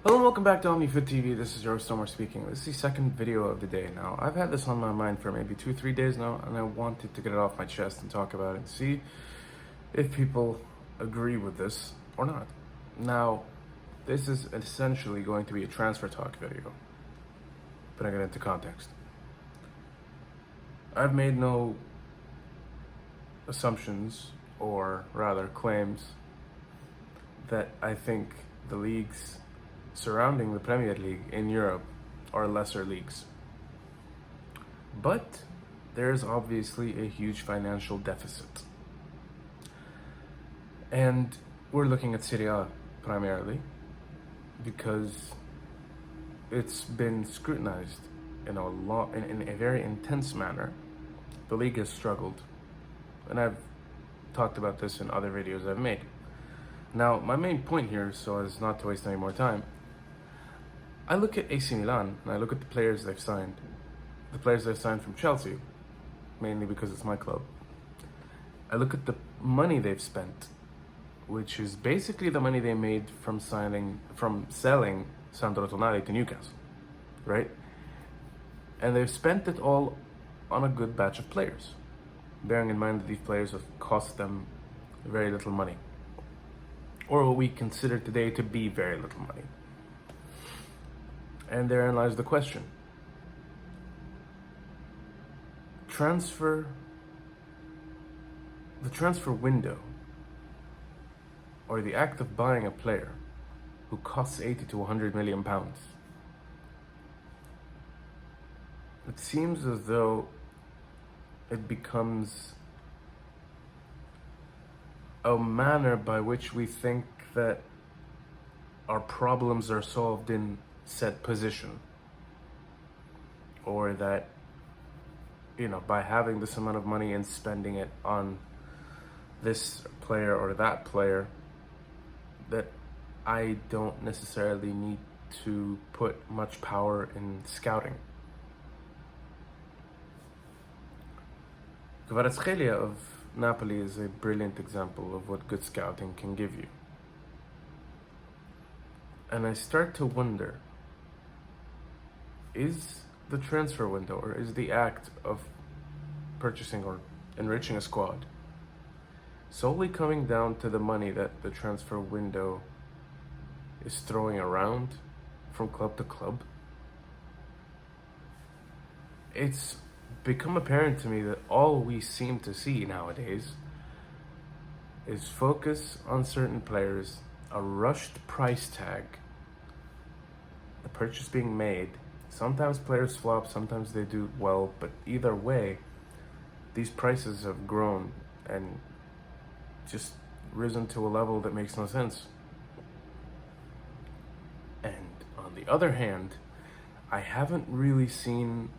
Hello and welcome back to OmniFit TV. This is Joe Stomer speaking. This is the second video of the day now. I've had this on my mind for maybe 2-3 days now, and I wanted to get it off my chest and talk about it and see if people agree with this or not. Now, this is essentially going to be a transfer talk video, but I get into context. I've made no assumptions, or rather claims, that I think the leagues surrounding the Premier League in Europe are lesser leagues. But there's obviously a huge financial deficit. And we're looking at Serie A primarily because it's been scrutinized in a very intense manner. The league has struggled, and I've talked about this in other videos I've made. Now, my main point here, so as not to waste any more time, I look at AC Milan and I look at the players they've signed. The players they've signed from Chelsea, mainly because it's my club. I look at the money they've spent, which is basically the money they made from selling Sandro Tonali to Newcastle, right? And they've spent it all on a good batch of players, bearing in mind that these players have cost them very little money, or what we consider today to be very little money. And therein lies the question. The transfer window, or the act of buying a player who costs 80 to 100 million pounds, it seems as though it becomes a manner by which we think that our problems are solved in said position, or that, by having this amount of money and spending it on this player or that player, that I don't necessarily need to put much power in scouting. Kvaratskhelia of Napoli is a brilliant example of what good scouting can give you. And I start to wonder, is the transfer window, or is the act of purchasing or enriching a squad, solely coming down to the money that the transfer window is throwing around from club to club? It's become apparent to me that all we seem to see nowadays is focus on certain players, a rushed price tag, the purchase being made. Sometimes players flop, sometimes they do well, but either way, these prices have grown and just risen to a level that makes no sense. And on the other hand, I haven't really seen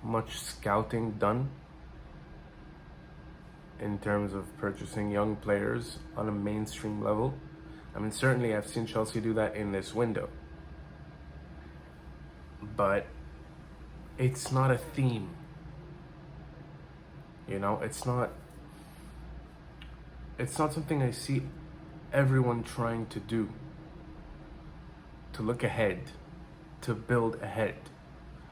much scouting done in terms of purchasing young players on a mainstream level. I mean, certainly I've seen Chelsea do that in this window, but it's not a theme. It's not something I see everyone trying to do, to look ahead, to build ahead,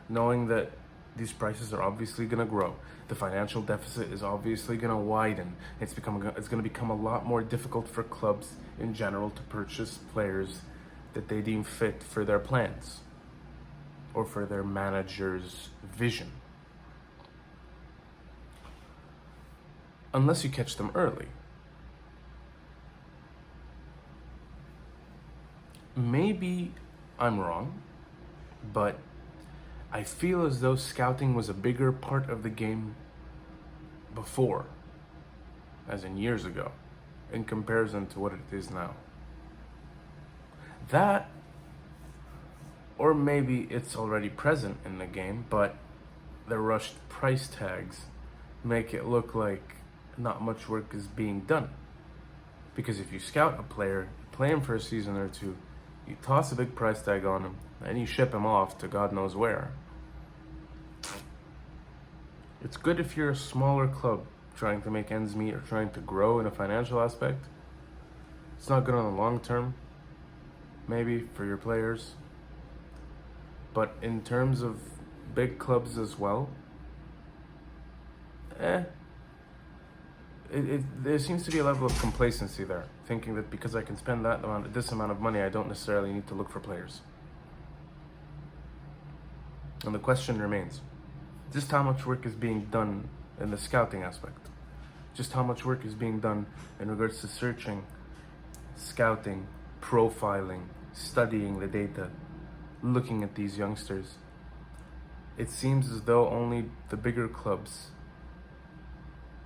knowing that these prices are obviously going to grow. The financial deficit is obviously going to widen. It's going to become a lot more difficult for clubs in general to purchase players that they deem fit for their plans or for their manager's vision, unless you catch them early. Maybe I'm wrong, but I feel as though scouting was a bigger part of the game before, as in years ago, in comparison to what it is now. That, or maybe it's already present in the game, but the rushed price tags make it look like not much work is being done. Because if you scout a player, play him for a season or two, you toss a big price tag on him, and you ship him off to God knows where. It's good if you're a smaller club trying to make ends meet or trying to grow in a financial aspect. It's not good on the long term. maybe for your players. But in terms of big clubs as well, there seems to be a level of complacency there, thinking that because I can spend this amount of money, I don't necessarily need to look for players. And the question remains, just how much work is being done in the scouting aspect? Just how much work is being done in regards to searching, scouting, profiling, studying the data, looking at these youngsters? It seems as though only the bigger clubs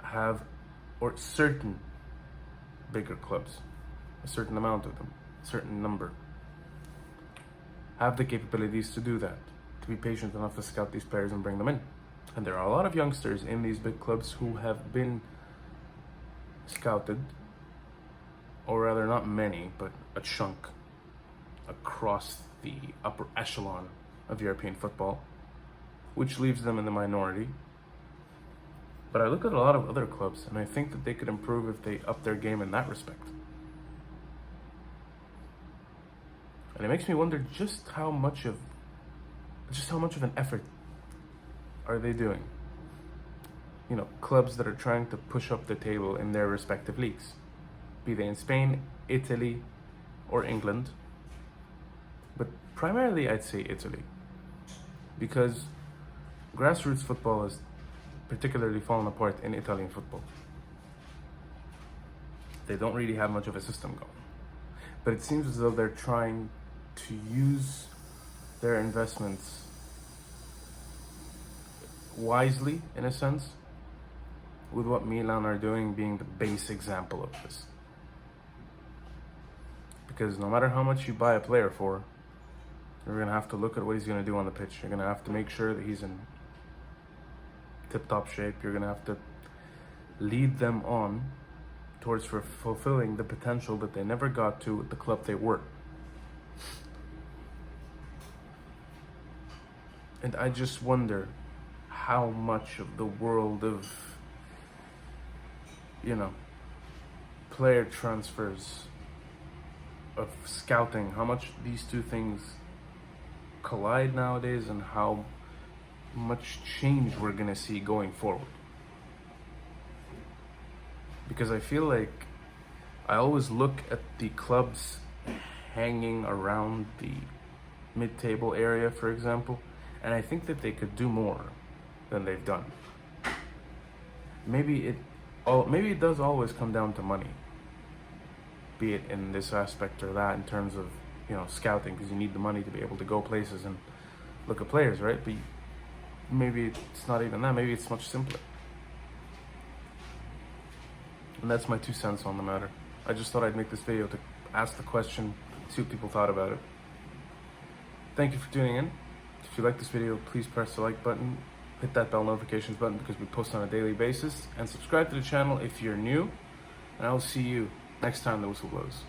have, or certain bigger clubs, a certain amount of them, a certain number, have the capabilities to do that, to be patient enough to scout these players and bring them in. And there are a lot of youngsters in these big clubs who have been scouted, or rather not many, but a chunk across the upper echelon of European football, which leaves them in the minority. But I look at a lot of other clubs and I think that they could improve if they up their game in that respect. And it makes me wonder just how much of an effort are they doing? You know, clubs that are trying to push up the table in their respective leagues, be they in Spain, Italy, or England. But primarily I'd say Italy, because grassroots football has particularly fallen apart in Italian football. They don't really have much of a system going. But it seems as though they're trying to use their investments wisely, in a sense, with what Milan are doing being the base example of this. Because no matter how much you buy a player for, you're going to have to look at what he's going to do on the pitch. You're going to have to make sure that he's in tip-top shape. You're going to have to lead them on towards fulfilling the potential that they never got to at the club they were. And I just wonder how much of the world of, player transfers, of scouting, how much these two things collide nowadays, and how much change we're gonna see going forward. Because I feel like I always look at the clubs hanging around the mid-table area, for example, and I think that they could do more than they've done. Maybe it does always come down to money, be it in this aspect or that, in terms of scouting, because you need the money to be able to go places and look at players, right? But maybe it's not even that. Maybe it's much simpler. And that's my 2 cents on the matter. I just thought I'd make this video to ask the question, see what people thought about it. Thank you for tuning in. If you like this video, please press the like button, hit that bell notifications button because we post on a daily basis, and subscribe to the channel if you're new. And I will see you next time the whistle blows.